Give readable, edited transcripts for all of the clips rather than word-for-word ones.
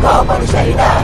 kau manusia indah.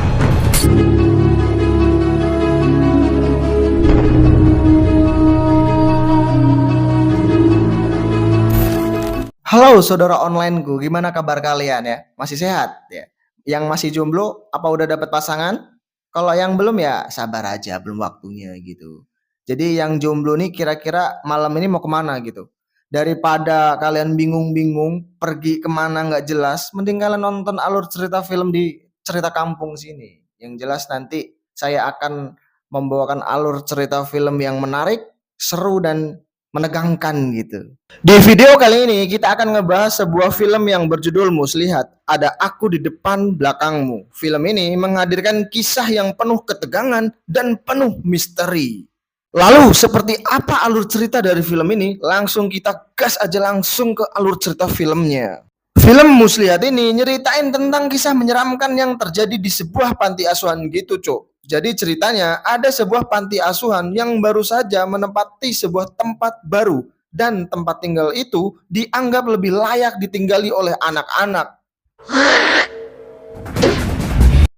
Halo saudara onlineku, gimana kabar kalian ya? Masih sehat ya? Yang masih jomblo, apa udah dapat pasangan? Kalau yang belum ya sabar aja, belum waktunya gitu. Jadi yang jomblo nih kira-kira malam ini mau kemana gitu? Daripada kalian bingung-bingung pergi kemana nggak jelas, mending kalian nonton alur cerita film di cerita kampung sini. Yang jelas nanti saya akan membawakan alur cerita film yang menarik, seru dan menegangkan gitu. Di video kali ini kita akan ngebahas sebuah film yang berjudul Muslihat. Ada Aku di Depan Belakangmu. Film ini menghadirkan kisah yang penuh ketegangan dan penuh misteri. Lalu seperti apa alur cerita dari film ini? Langsung kita gas aja langsung ke alur cerita filmnya. Film Muslihat ini nyeritain tentang kisah menyeramkan yang terjadi di sebuah panti asuhan gitu, Cuk. Jadi ceritanya ada sebuah panti asuhan yang baru saja menempati sebuah tempat baru dan tempat tinggal itu dianggap lebih layak ditinggali oleh anak-anak.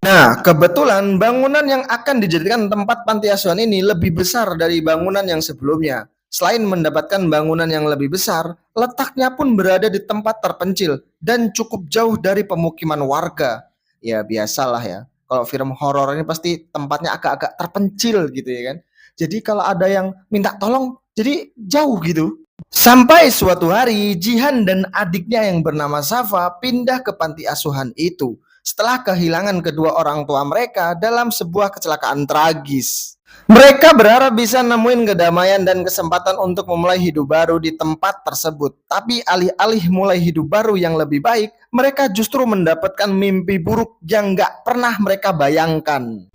Nah, kebetulan bangunan yang akan dijadikan tempat panti asuhan ini lebih besar dari bangunan yang sebelumnya. Selain mendapatkan bangunan yang lebih besar, letaknya pun berada di tempat terpencil dan cukup jauh dari pemukiman warga. Ya, biasalah ya. Kalau film horor ini pasti tempatnya agak-agak terpencil gitu ya kan. Jadi kalau ada yang minta tolong, jadi jauh gitu. Sampai suatu hari, Jihan dan adiknya yang bernama Safa pindah ke panti asuhan itu setelah kehilangan kedua orang tua mereka dalam sebuah kecelakaan tragis. Mereka berharap bisa nemuin kedamaian dan kesempatan untuk memulai hidup baru di tempat tersebut. Tapi alih-alih mulai hidup baru yang lebih baik, mereka justru mendapatkan mimpi buruk yang gak pernah mereka bayangkan.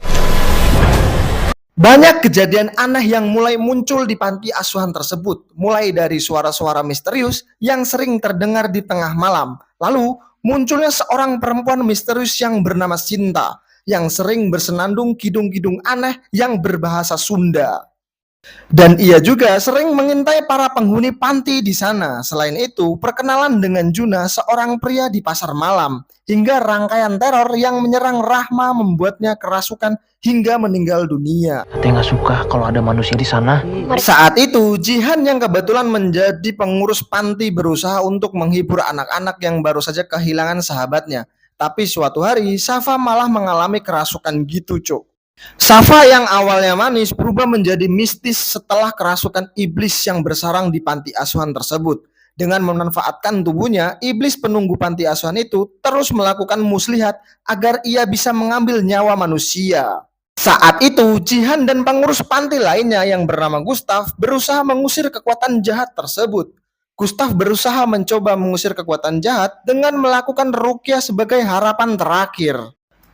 Banyak kejadian aneh yang mulai muncul di panti asuhan tersebut, mulai dari suara-suara misterius yang sering terdengar di tengah malam. Lalu munculnya seorang perempuan misterius yang bernama Sinta, yang sering bersenandung kidung-kidung aneh yang berbahasa Sunda. Dan ia juga sering mengintai para penghuni panti di sana. Selain itu, perkenalan dengan Juna, seorang pria di pasar malam, hingga rangkaian teror yang menyerang Rahma membuatnya kerasukan hingga meninggal dunia. Saya nggak suka kalau ada manusia di sana. Saat itu, Jihan yang kebetulan menjadi pengurus panti berusaha untuk menghibur anak-anak yang baru saja kehilangan sahabatnya. Tapi suatu hari, Safa malah mengalami kerasukan gitu, Cuk. Safa yang awalnya manis berubah menjadi mistis setelah kerasukan iblis yang bersarang di panti asuhan tersebut. Dengan memanfaatkan tubuhnya, iblis penunggu panti asuhan itu terus melakukan muslihat agar ia bisa mengambil nyawa manusia. Saat itu, Jihan dan pengurus panti lainnya yang bernama Gustav berusaha mengusir kekuatan jahat tersebut. Gustav berusaha mencoba mengusir kekuatan jahat dengan melakukan ruqyah sebagai harapan terakhir.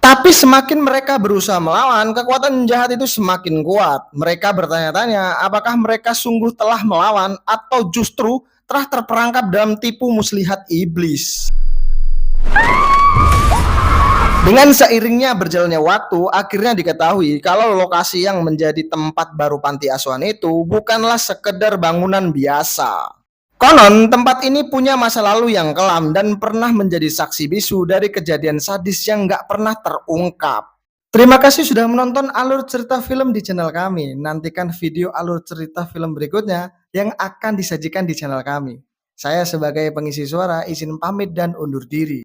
Tapi semakin mereka berusaha melawan, kekuatan jahat itu semakin kuat. Mereka bertanya-tanya apakah mereka sungguh telah melawan atau justru telah terperangkap dalam tipu muslihat iblis. Dengan seiringnya berjalannya waktu, akhirnya diketahui kalau lokasi yang menjadi tempat baru panti asuhan itu bukanlah sekedar bangunan biasa. Konon, tempat ini punya masa lalu yang kelam dan pernah menjadi saksi bisu dari kejadian sadis yang gak pernah terungkap. Terima kasih sudah menonton alur cerita film di channel kami. Nantikan video alur cerita film berikutnya yang akan disajikan di channel kami. Saya sebagai pengisi suara izin pamit dan undur diri.